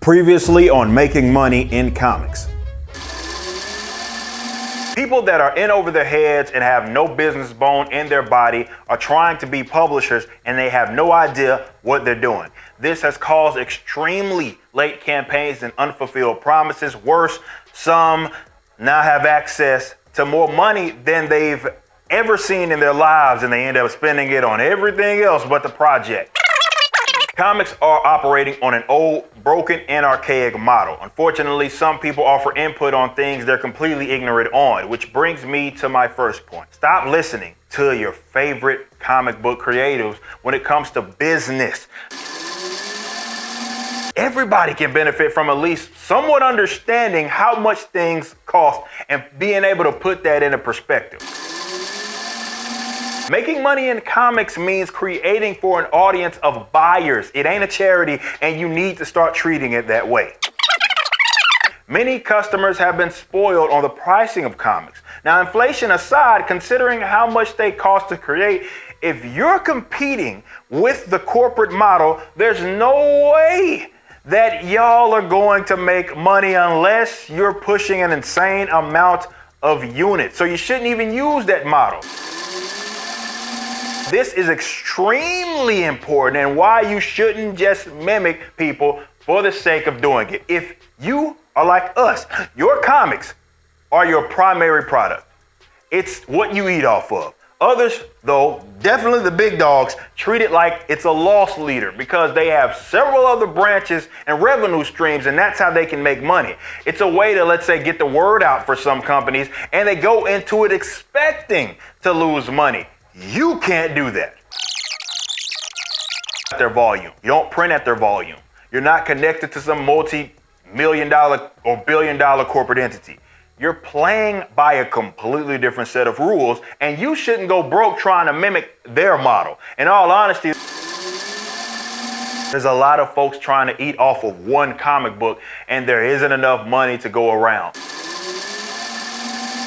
Previously on Making Money in Comics. People that are in over their heads and have no business bone in their body are trying to be publishers and they have no idea what they're doing. This has caused extremely late campaigns and unfulfilled promises. Worse, some now have access to more money than they've ever seen in their lives, and they end up spending it on everything else but the project. Comics are operating on an old, broken, and archaic model. Unfortunately, some people offer input on things they're completely ignorant on, which brings me to my first point. Stop listening to your favorite comic book creatives when it comes to business. Everybody can benefit from at least somewhat understanding how much things cost and being able to put that into perspective. Making money in comics means creating for an audience of buyers. It ain't a charity, and you need to start treating it that way. Many customers have been spoiled on the pricing of comics. Now, inflation aside, considering how much they cost to create, if you're competing with the corporate model, there's no way that y'all are going to make money unless you're pushing an insane amount of units. So you shouldn't even use that model. This is extremely important and why you shouldn't just mimic people for the sake of doing it. If you are like us, your comics are your primary product. It's what you eat off of. Others, though, definitely the big dogs, treat it like it's a loss leader because they have several other branches and revenue streams, and that's how they can make money. It's a way to, let's say, get the word out for some companies, and they go into it expecting to lose money. You can't do that. At their volume. You don't print at their volume. You're not connected to some multi-million-dollar or billion-dollar corporate entity. You're playing by a completely different set of rules, and you shouldn't go broke trying to mimic their model. In all honesty, there's a lot of folks trying to eat off of one comic book, and there isn't enough money to go around.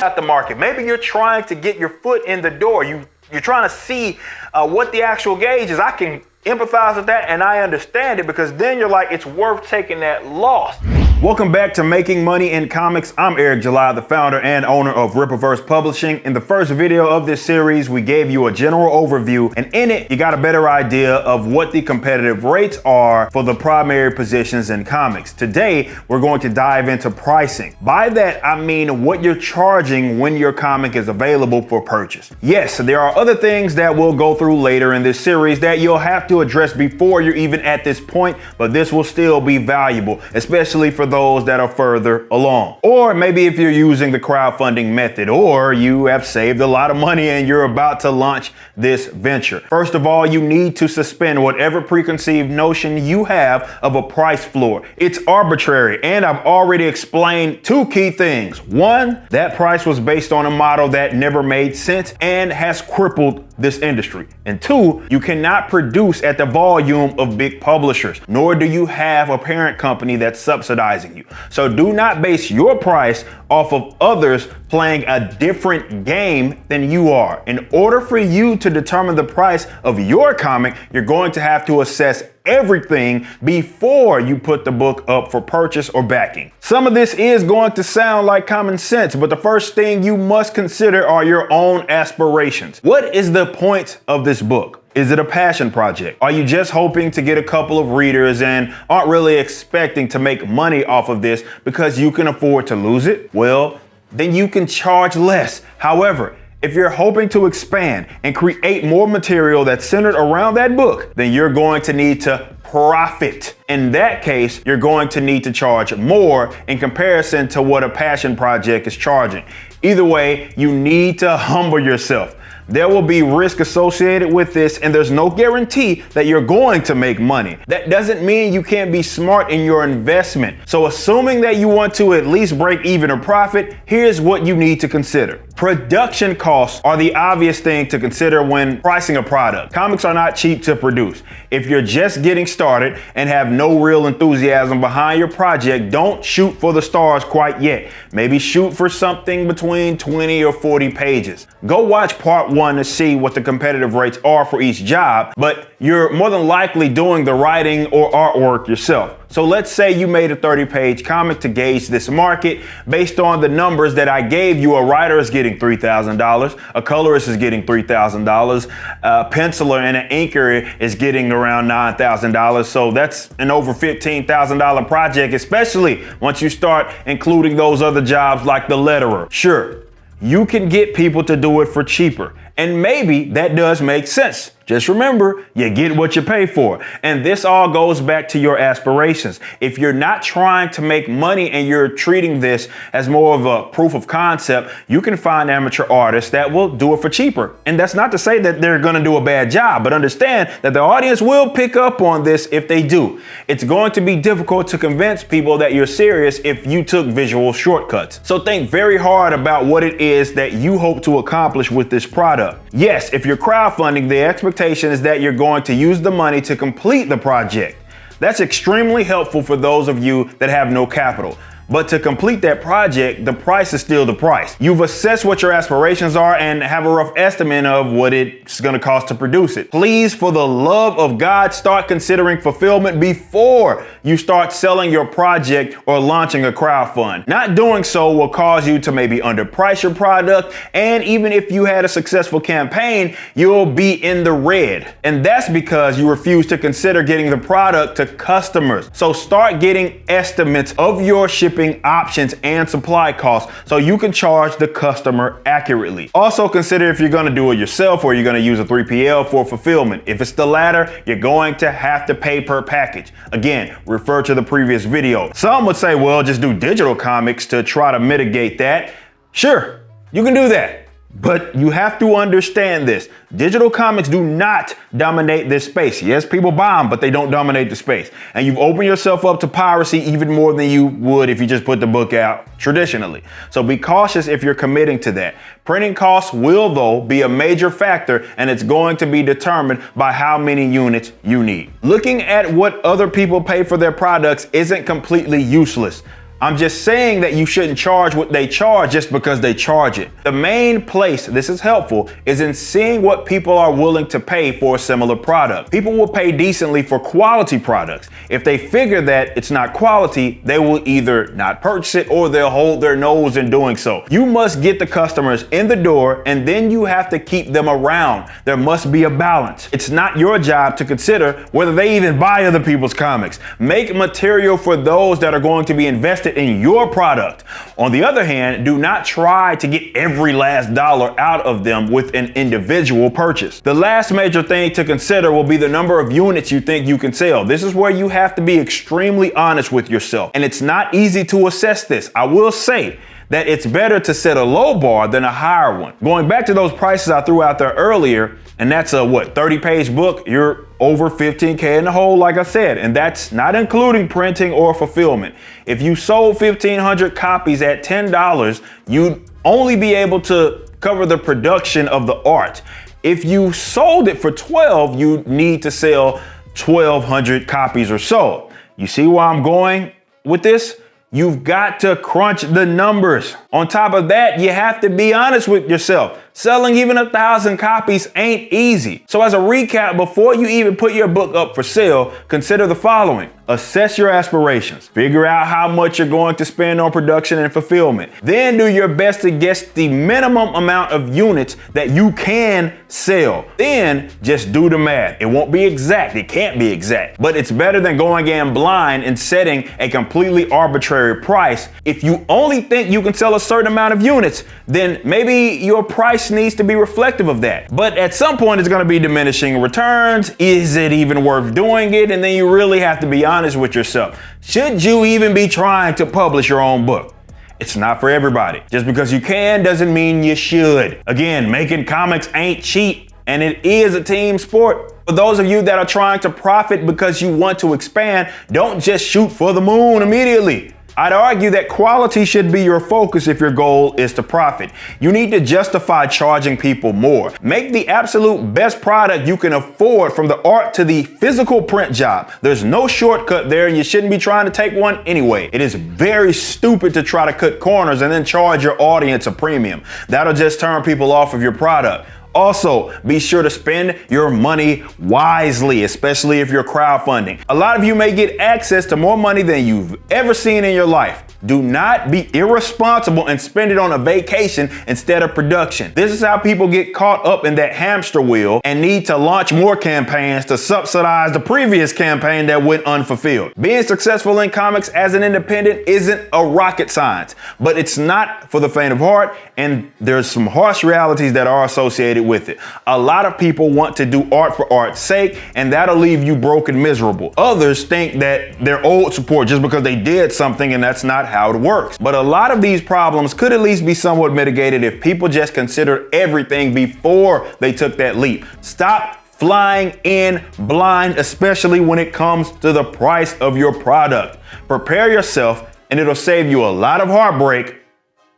At the market, maybe you're trying to get your foot in the door. You're trying to see what the actual gauge is. I can empathize with that, and I understand it because then you're like, it's worth taking that loss. Welcome back to Making Money in Comics. I'm Eric July, the founder and owner of Rippaverse Publishing. In the first video of this series, we gave you a general overview, and in it, you got a better idea of what the competitive rates are for the primary positions in comics. Today, we're going to dive into pricing. By that, I mean what you're charging when your comic is available for purchase. Yes, there are other things that we'll go through later in this series that you'll have to address before you're even at this point, but this will still be valuable, especially for those that are further along. Or maybe if you're using the crowdfunding method, or you have saved a lot of money and you're about to launch this venture. First of all, you need to suspend whatever preconceived notion you have of a price floor. It's arbitrary, and I've already explained two key things. One, that price was based on a model that never made sense and has crippled this industry. And two, you cannot produce at the volume of big publishers, nor do you have a parent company that's subsidizing you. So do not base your price off of others playing a different game than you are. In order for you to determine the price of your comic, you're going to have to assess everything before you put the book up for purchase or backing. Some of this is going to sound like common sense, but the first thing you must consider are your own aspirations. What is the point of this book? Is it a passion project? Are you just hoping to get a couple of readers and aren't really expecting to make money off of this because you can afford to lose it? Well, then you can charge less. However, if you're hoping to expand and create more material that's centered around that book, then you're going to need to profit. In that case, you're going to need to charge more in comparison to what a passion project is charging. Either way, you need to humble yourself. There will be risk associated with this, and there's no guarantee that you're going to make money. That doesn't mean you can't be smart in your investment. So assuming that you want to at least break even or profit, here's what you need to consider. Production costs are the obvious thing to consider when pricing a product. Comics are not cheap to produce. If you're just getting started and have no real enthusiasm behind your project, don't shoot for the stars quite yet. Maybe shoot for something between 20 or 40 pages. Go watch part 1 to see what the competitive rates are for each job, but you're more than likely doing the writing or artwork yourself. So let's say you made a 30-page comic to gauge this market. Based on the numbers that I gave you, a writer is getting $3,000, a colorist is getting $3,000, a penciler and an inker is getting around $9,000. So that's an over $15,000 project, especially once you start including those other jobs like the letterer. Sure, you can get people to do it for cheaper, and maybe that does make sense. Just remember, you get what you pay for. And this all goes back to your aspirations. If you're not trying to make money and you're treating this as more of a proof of concept, you can find amateur artists that will do it for cheaper. And that's not to say that they're going to do a bad job, but understand that the audience will pick up on this if they do. It's going to be difficult to convince people that you're serious if you took visual shortcuts. So think very hard about what it is that you hope to accomplish with this product. Yes, if you're crowdfunding, the expectation is that you're going to use the money to complete the project. That's extremely helpful for those of you that have no capital. But to complete that project, the price is still the price. You've assessed what your aspirations are and have a rough estimate of what it's going to cost to produce it. Please, for the love of God, start considering fulfillment before you start selling your project or launching a crowdfund. Not doing so will cause you to maybe underprice your product, and even if you had a successful campaign, you'll be in the red. And that's because you refuse to consider getting the product to customers. So start getting estimates of your shipping options and supply costs so you can charge the customer accurately. Also consider if you're going to do it yourself or you're going to use a 3PL for fulfillment. If it's the latter, you're going to have to pay per package. Again, refer to the previous video. Some would say, well, just do digital comics to try to mitigate that. Sure, you can do that. But you have to understand this. Digital comics do not dominate this space. Yes, people buy them, but they don't dominate the space. And you've opened yourself up to piracy even more than you would if you just put the book out traditionally. So be cautious if you're committing to that. Printing costs will, though, be a major factor, and it's going to be determined by how many units you need. Looking at what other people pay for their products isn't completely useless. I'm just saying that you shouldn't charge what they charge just because they charge it. The main place this is helpful is in seeing what people are willing to pay for a similar product. People will pay decently for quality products. If they figure that it's not quality, they will either not purchase it or they'll hold their nose in doing so. You must get the customers in the door, and then you have to keep them around. There must be a balance. It's not your job to consider whether they even buy other people's comics. Make material for those that are going to be invested in your product. On the other hand, do not try to get every last dollar out of them with an individual purchase. The last major thing to consider will be the number of units you think you can sell. This is where you have to be extremely honest with yourself. And it's not easy to assess this. I will say that it's better to set a low bar than a higher one. Going back to those prices I threw out there earlier, and that's a 30-page book, you're over $15K in the hole, like I said, and that's not including printing or fulfillment. If you sold 1,500 copies at $10, you'd only be able to cover the production of the art. If you sold it for $12, you'd need to sell 1,200 copies or so. You see where I'm going with this? You've got to crunch the numbers. On top of that, you have to be honest with yourself. Selling even 1,000 copies ain't easy. So as a recap, before you even put your book up for sale, consider the following. Assess your aspirations. Figure out how much you're going to spend on production and fulfillment. Then do your best to guess the minimum amount of units that you can sell. Then just do the math. It won't be exact. It can't be exact. But it's better than going in blind and setting a completely arbitrary price. If you only think you can sell a certain amount of units, then maybe your price needs to be reflective of that. But at some point, it's going to be diminishing returns. Is it even worth doing it? And then you really have to be honest with yourself. Should you even be trying to publish your own book? It's not for everybody. Just because you can doesn't mean you should. Again, making comics ain't cheap, and it is a team sport. For those of you that are trying to profit because you want to expand, don't just shoot for the moon immediately. I'd argue that quality should be your focus if your goal is to profit. You need to justify charging people more. Make the absolute best product you can afford, from the art to the physical print job. There's no shortcut there, and you shouldn't be trying to take one anyway. It is very stupid to try to cut corners and then charge your audience a premium. That'll just turn people off of your product. Also, be sure to spend your money wisely, especially if you're crowdfunding. A lot of you may get access to more money than you've ever seen in your life. Do not be irresponsible and spend it on a vacation instead of production. This is how people get caught up in that hamster wheel and need to launch more campaigns to subsidize the previous campaign that went unfulfilled. Being successful in comics as an independent isn't a rocket science, but it's not for the faint of heart, and there's some harsh realities that are associated with it. A lot of people want to do art for art's sake, and that'll leave you broke and miserable. Others think that they're owed support just because they did something, and that's not how it works. But a lot of these problems could at least be somewhat mitigated if people just considered everything before they took that leap. Stop flying in blind, especially when it comes to the price of your product. Prepare yourself, and it'll save you a lot of heartbreak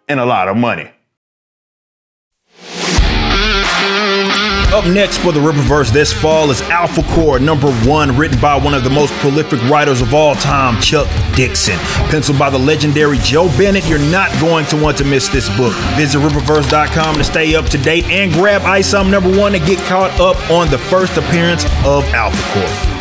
and a lot of money. Up next for the Rippaverse this fall is Alpha Core #1, written by one of the most prolific writers of all time, Chuck Dixon. Penciled by the legendary Joe Bennett. You're not going to want to miss this book. Visit Rippaverse.com to stay up to date and grab ISOM #1 to get caught up on the first appearance of Alpha Core.